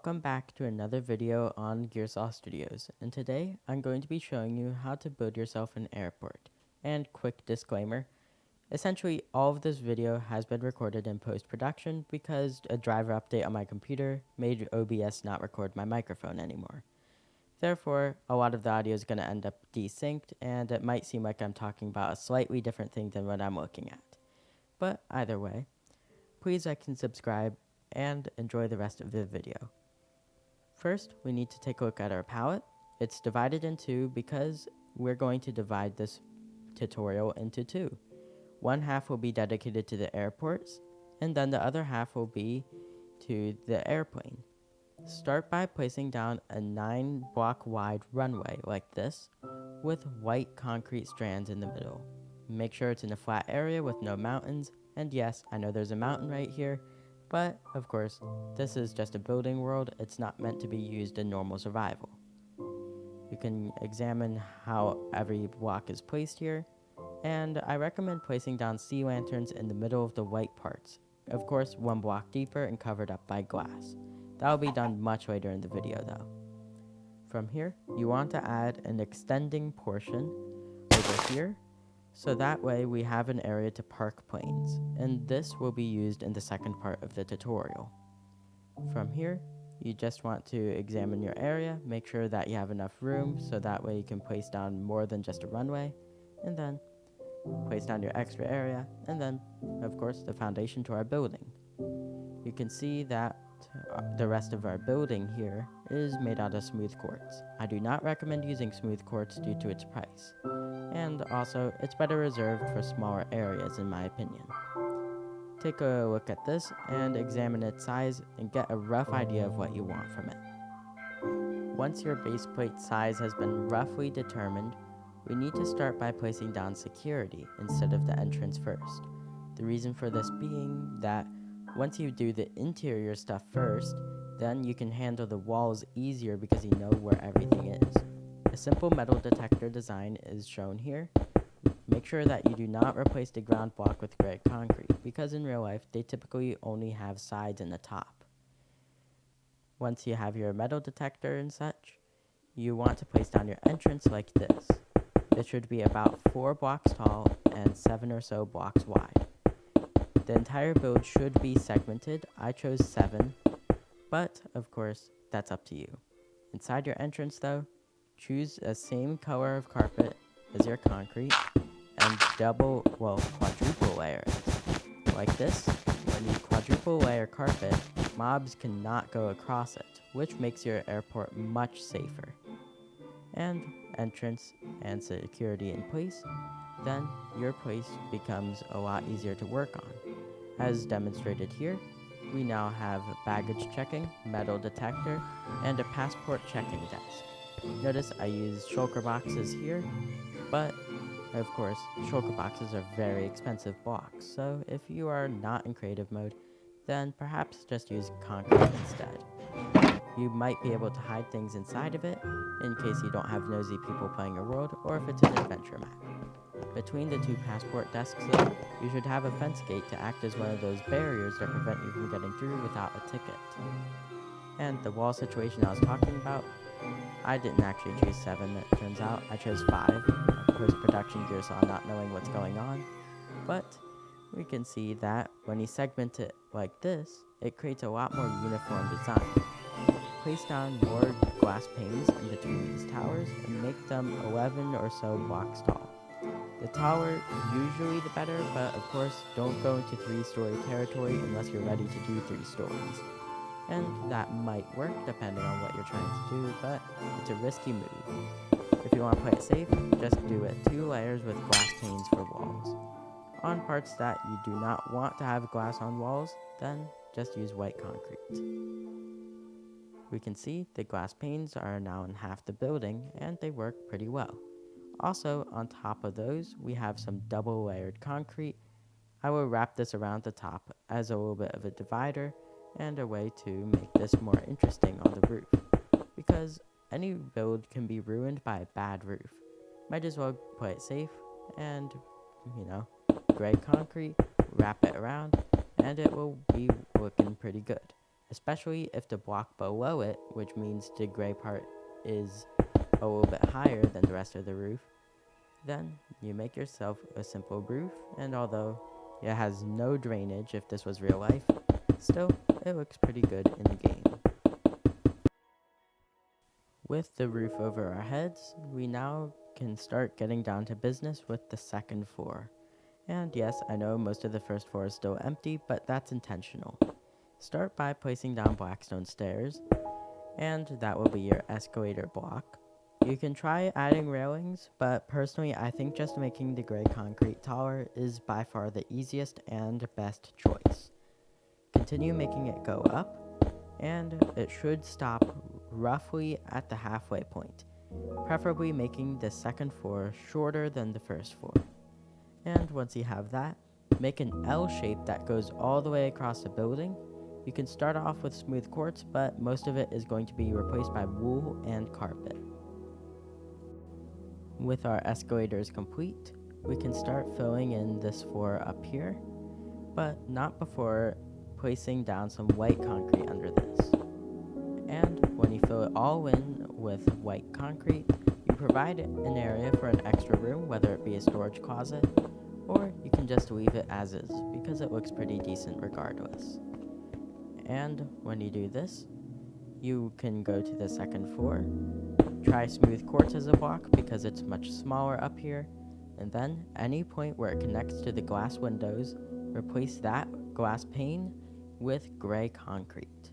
Welcome back to another video on Gearsaw Studios, and today I'm going to be showing you how to build yourself an airport. And quick disclaimer, essentially all of this video has been recorded in post-production because a driver update on my computer made OBS not record my microphone anymore. Therefore, a lot of the audio is going to end up desynced, and it might seem like I'm talking about a slightly different thing than what I'm looking at. But either way, please like and subscribe, and enjoy the rest of the video. First, we need to take a look at our palette. It's divided in two because we're going to divide this tutorial into two. One half will be dedicated to the airports, and then the other half will be to the airplane. Start by placing down a 9-block wide runway like this, with white concrete strands in the middle. Make sure it's in a flat area with no mountains, and yes, I know there's a mountain right here, but, of course, this is just a building world. It's not meant to be used in normal survival. You can examine how every block is placed here, and I recommend placing down sea lanterns in the middle of the white parts. Of course, 1 block deeper and covered up by glass. That will be done much later in the video, though. From here, you want to add an extending portion over here, so that way we have an area to park planes, and this will be used in the second part of the tutorial. From here, you just want to examine your area, make sure that you have enough room so that way you can place down more than just a runway, and then place down your extra area, and then, of course, the foundation to our building. You can see that the rest of our building here is made out of smooth quartz. I do not recommend using smooth quartz due to its price. And also, it's better reserved for smaller areas in my opinion. Take a look at this and examine its size and get a rough idea of what you want from it. Once your base plate size has been roughly determined, we need to start by placing down security instead of the entrance first. The reason for this being that once you do the interior stuff first, then you can handle the walls easier because you know where everything is. A simple metal detector design is shown here. Make sure that you do not replace the ground block with gray concrete, because in real life, they typically only have sides and a top. Once you have your metal detector and such, you want to place down your entrance like this. It should be about 4 blocks tall and 7 or so blocks wide. The entire build should be segmented. I chose 7, but of course, that's up to you. Inside your entrance though, choose a same color of carpet as your concrete and quadruple layer it. Like this, when you quadruple layer carpet, mobs cannot go across it, which makes your airport much safer. And entrance and security in place, then your place becomes a lot easier to work on. As demonstrated here, we now have baggage checking, metal detector, and a passport checking desk. Notice I use shulker boxes here, but of course, shulker boxes are very expensive blocks, so if you are not in creative mode, then perhaps just use concrete instead. You might be able to hide things inside of it, in case you don't have nosy people playing your world, or if it's an adventure map. Between the 2 passport desks though, you should have a fence gate to act as one of those barriers that prevent you from getting through without a ticket. And the wall situation I was talking about, I didn't actually choose 7, it turns out. I chose 5, post-production Gearsaw not knowing what's going on. But we can see that when you segment it like this, it creates a lot more uniform design. Place down more glass panes in between these towers and make them 11 or so blocks tall. The taller, usually the better, but of course don't go into 3-story territory unless you're ready to do 3 stories. And that might work depending on what you're trying to do, but it's a risky move. If you want to play it safe, just do it 2 layers with glass panes for walls. On parts that you do not want to have glass on walls, then just use white concrete. We can see the glass panes are now in half the building, and they work pretty well. Also, on top of those, we have some double layered concrete. I will wrap this around the top as a little bit of a divider and a way to make this more interesting on the roof, because any build can be ruined by a bad roof. Might as well play it safe and, gray concrete, wrap it around, and it will be looking pretty good. especially if the block below it, which means the gray part is a little bit higher than the rest of the roof, then you make yourself a simple roof, and although it has no drainage if this was real life, still it looks pretty good in the game. With the roof over our heads, we now can start getting down to business with the second floor. And yes, I know most of the first floor is still empty, but that's intentional. Start by placing down blackstone stairs, and that will be your escalator block. You can try adding railings, but personally I think just making the gray concrete taller is by far the easiest and best choice. Continue making it go up, and it should stop roughly at the halfway point, preferably making the second floor shorter than the first floor. And once you have that, make an L shape that goes all the way across the building. You can start off with smooth quartz, but most of it is going to be replaced by wool and carpet. With our escalators complete, we can start filling in this floor up here, but not before placing down some white concrete under this. And when you fill it all in with white concrete, you provide an area for an extra room, whether it be a storage closet, or you can just leave it as is, because it looks pretty decent regardless. And when you do this, you can go to the second floor, try smooth quartz as a block because it's much smaller up here, and then any point where it connects to the glass windows, replace that glass pane with gray concrete.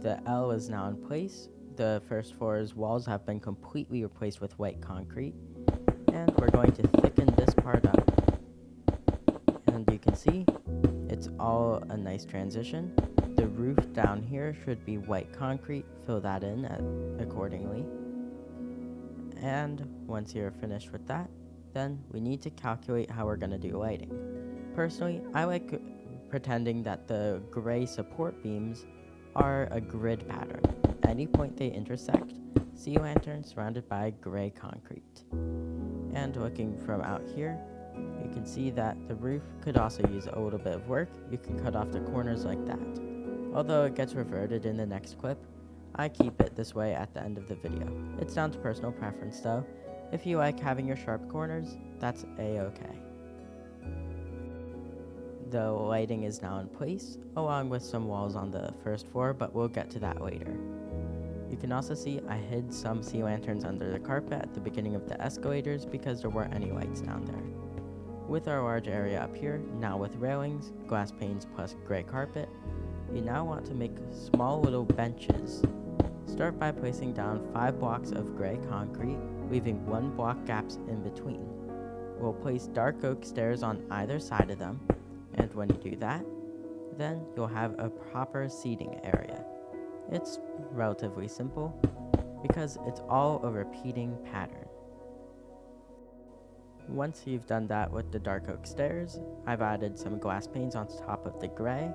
The L is now in place. The first floor's walls have been completely replaced with white concrete, and we're going to thicken this part up. And you can see it's all a nice transition. The roof down here should be white concrete, fill that in accordingly. And once you're finished with that, then we need to calculate how we're going to do lighting. Personally, I like pretending that the gray support beams are a grid pattern. At any point they intersect, sea lanterns surrounded by gray concrete. And looking from out here, you can see that the roof could also use a little bit of work. You can cut off the corners like that. Although it gets reverted in the next clip, I keep it this way at the end of the video. It's down to personal preference though. If you like having your sharp corners, that's a-okay. The lighting is now in place, along with some walls on the first floor, but we'll get to that later. You can also see I hid some sea lanterns under the carpet at the beginning of the escalators because there weren't any lights down there. With our large area up here, now with railings, glass panes plus gray carpet, you now want to make small little benches. Start by placing down 5 blocks of gray concrete, leaving 1 block gaps in between. We'll place dark oak stairs on either side of them, and when you do that, then you'll have a proper seating area. It's relatively simple because it's all a repeating pattern. Once you've done that with the dark oak stairs, I've added some glass panes on top of the gray,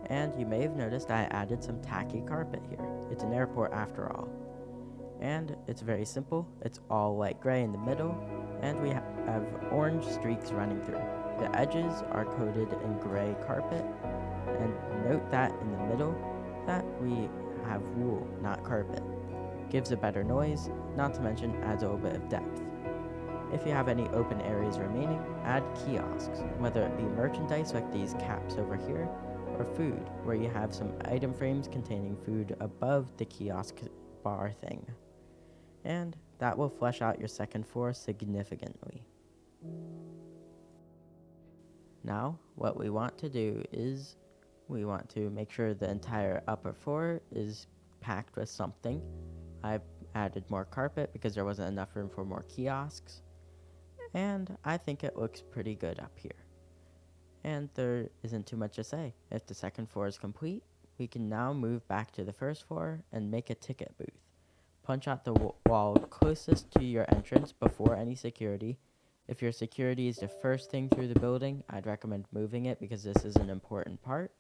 and you may have noticed I added some tacky carpet here. It's an airport after all. And it's very simple. It's all light gray in the middle, and we have orange streaks running through. The edges are coated in gray carpet, and note that in the middle that we have wool, not carpet. Gives a better noise, not to mention adds a little bit of depth. If you have any open areas remaining, add kiosks, whether it be merchandise like these caps over here, or food, where you have some item frames containing food above the kiosk bar thing. And that will flesh out your second floor significantly. Now, what we want to do is we want to make sure the entire upper floor is packed with something. I added more carpet because there wasn't enough room for more kiosks, and I think it looks pretty good up here. And there isn't too much to say. If the second floor is complete, we can now move back to the first floor and make a ticket booth. Punch out the wall closest to your entrance before any security. If your security is the first thing through the building, I'd recommend moving it because this is an important part.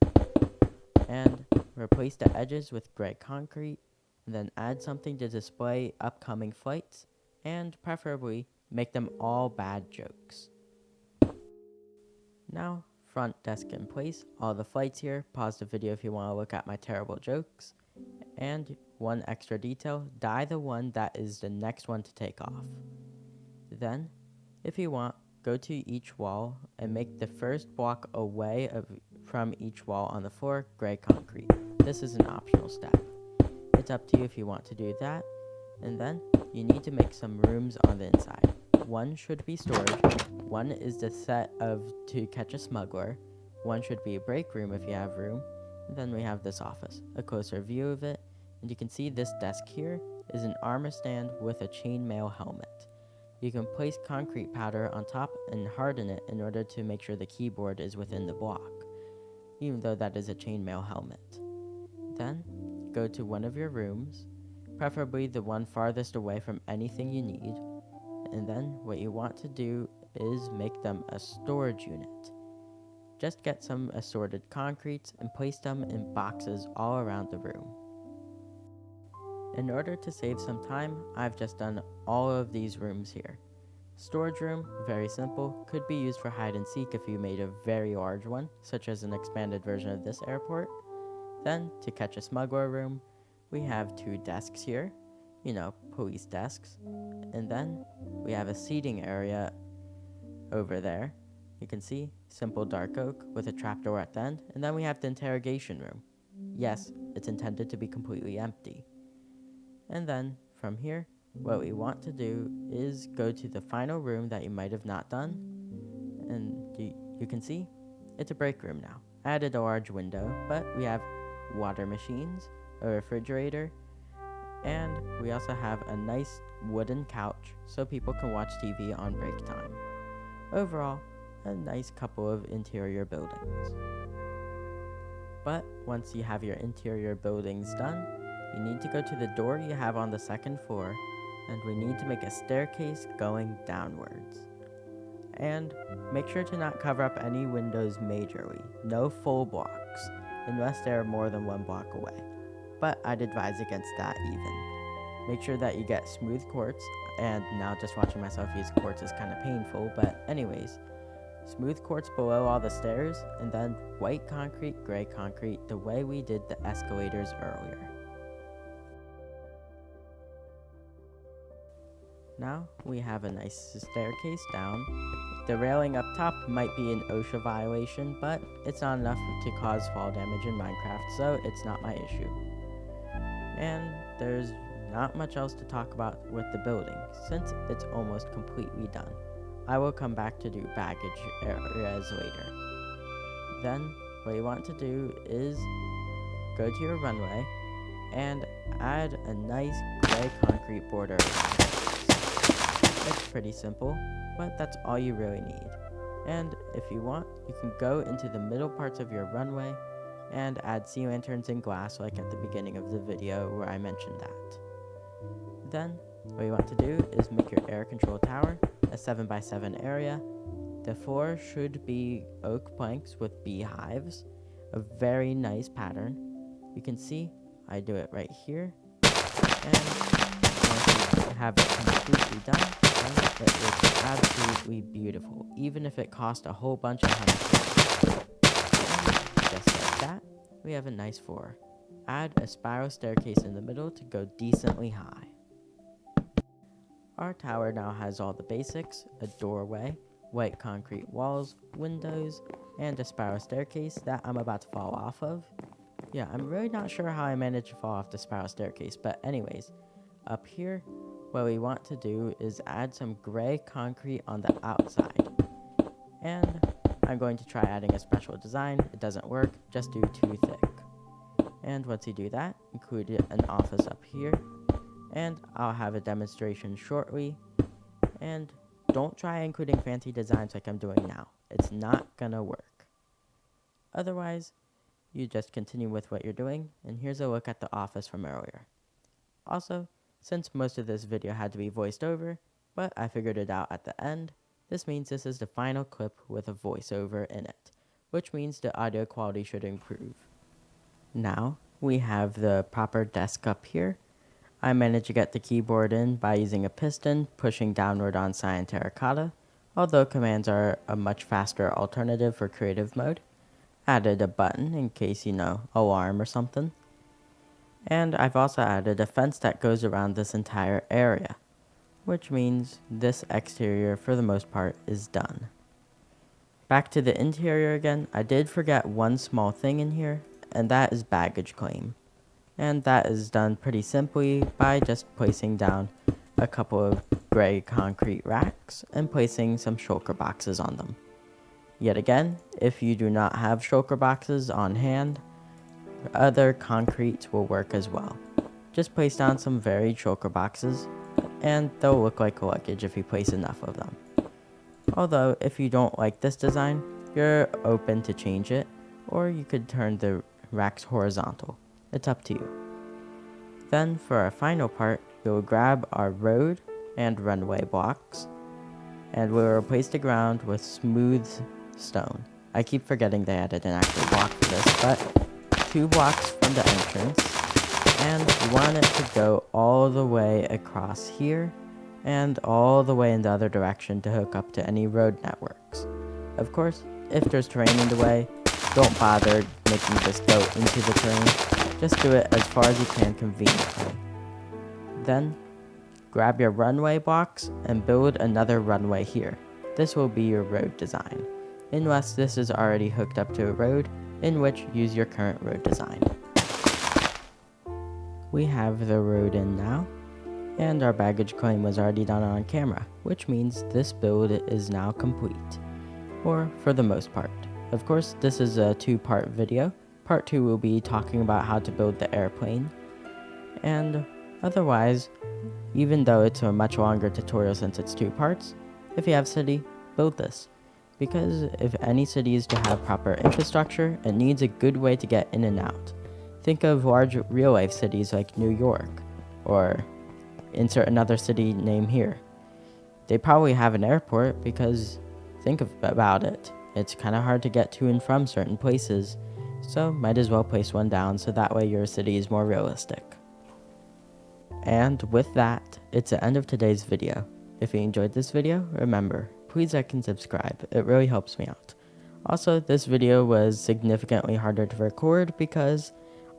And replace the edges with gray concrete, and then add something to display upcoming flights, and preferably make them all bad jokes. Now, front desk in place, all the flights here, pause the video if you want to look at my terrible jokes, and one extra detail, die the one that is the next one to take off. Then, if you want, go to each wall and make the first block away from each wall on the floor gray concrete. This is an optional step. It's up to you if you want to do that. And then, you need to make some rooms on the inside. One should be storage, one is the set of to catch a smuggler, one should be a break room if you have room, and then we have this office, a closer view of it, and you can see this desk here is an armor stand with a chainmail helmet. You can place concrete powder on top and harden it in order to make sure the keyboard is within the block, even though that is a chainmail helmet. Then, go to one of your rooms, preferably the one farthest away from anything you need, and then what you want to do is make them a storage unit. Just get some assorted concretes and place them in boxes all around the room. In order to save some time, I've just done all of these rooms here. Storage room, very simple, could be used for hide and seek if you made a very large one, such as an expanded version of this airport. Then, to catch a smuggler room, we have 2 desks here, police desks, and then we have a seating area over there. You can see, simple dark oak with a trapdoor at the end, and then we have the interrogation room. Yes, it's intended to be completely empty. And then, from here, what we want to do is go to the final room that you might have not done, and you can see, it's a break room now. Added a large window, but we have water machines, a refrigerator, and we also have a nice wooden couch so people can watch TV on break time. Overall, a nice couple of interior buildings. But once you have your interior buildings done, you need to go to the door you have on the 2nd floor, and we need to make a staircase going downwards. And make sure to not cover up any windows majorly, no full blocks, unless they are more than 1 block away. But I'd advise against that even. Make sure that you get smooth quartz, and now just watching myself use quartz is kind of painful, but anyways, smooth quartz below all the stairs, and then white concrete, gray concrete, the way we did the escalators earlier. Now we have a nice staircase down. The railing up top might be an OSHA violation, but it's not enough to cause fall damage in Minecraft, so it's not my issue. And there's not much else to talk about with the building, since it's almost completely done. I will come back to do baggage areas later. Then, what you want to do is go to your runway and add a nice gray concrete border. It's pretty simple, but that's all you really need. And if you want, you can go into the middle parts of your runway and add sea lanterns and glass like at the beginning of the video where I mentioned that. Then, what you want to do is make your air control tower a 7x7 area. The floor should be oak planks with beehives, a very nice pattern. You can see I do it right here, and once you have it completely done, it looks absolutely beautiful, even if it cost a whole bunch of honey. Just like that, we have a nice floor. Add a spiral staircase in the middle to go decently high. Our tower now has all the basics, a doorway, white concrete walls, windows, and a spiral staircase that I'm about to fall off of. Yeah, I'm really not sure how I managed to fall off the spiral staircase, but anyways, up here, what we want to do is add some gray concrete on the outside. And I'm going to try adding a special design. It doesn't work, just do too thick. And once you do that, include an office up here. And I'll have a demonstration shortly. And don't try including fancy designs like I'm doing now. It's not gonna work. Otherwise, you just continue with what you're doing, and here's a look at the office from earlier. Also, since most of this video had to be voiced over, but I figured it out at the end, this means this is the final clip with a voiceover in it, which means the audio quality should improve. Now, we have the proper desk up here. I managed to get the keyboard in by using a piston, pushing downward on cyan terracotta. although commands are a much faster alternative for creative mode. Added a button in case, alarm or something. And I've also added a fence that goes around this entire area, which means this exterior for the most part is done. Back to the interior again, I did forget one small thing in here, and that is baggage claim. And that is done pretty simply by just placing down a couple of gray concrete racks and placing some shulker boxes on them. Yet again, if you do not have shulker boxes on hand, other concrete will work as well. Just place down some varied shulker boxes, and they'll look like luggage if you place enough of them. Although, if you don't like this design, you're open to change it, or you could turn the racks horizontal. It's up to you. Then, for our final part, we'll grab our road and runway blocks, and we'll replace the ground with smooth stone. I keep forgetting they added an actual block for this, but 2 blocks from the entrance, and you want it to go all the way across here, and all the way in the other direction to hook up to any road networks. Of course, if there's terrain in the way, don't bother making this go into the terrain. Just do it as far as you can conveniently. Then, grab your runway blocks and build another runway here. This will be your road design, unless this is already hooked up to a road, in which use your current road design. We have the road in now, and our baggage claim was already done on camera, which means this build is now complete, or for the most part. Of course, this is a 2-part video. Part 2 will be talking about how to build the airplane, and otherwise, even though it's a much longer tutorial since it's 2 parts, if you have city, build this. Because if any city is to have proper infrastructure, it needs a good way to get in and out. Think of large real-life cities like New York, or insert another city name here. They probably have an airport because, about it, it's kind of hard to get to and from certain places, so might as well place one down so that way your city is more realistic. And with that, it's the end of today's video. If you enjoyed this video, remember, please like and subscribe, it really helps me out. Also, this video was significantly harder to record because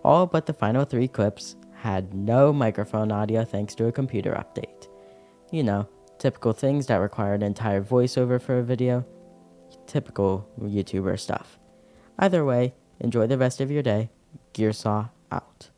all but the final 3 clips had no microphone audio thanks to a computer update. Typical things that require an entire voiceover for a video. Typical YouTuber stuff. Either way, enjoy the rest of your day. Gearsaw out.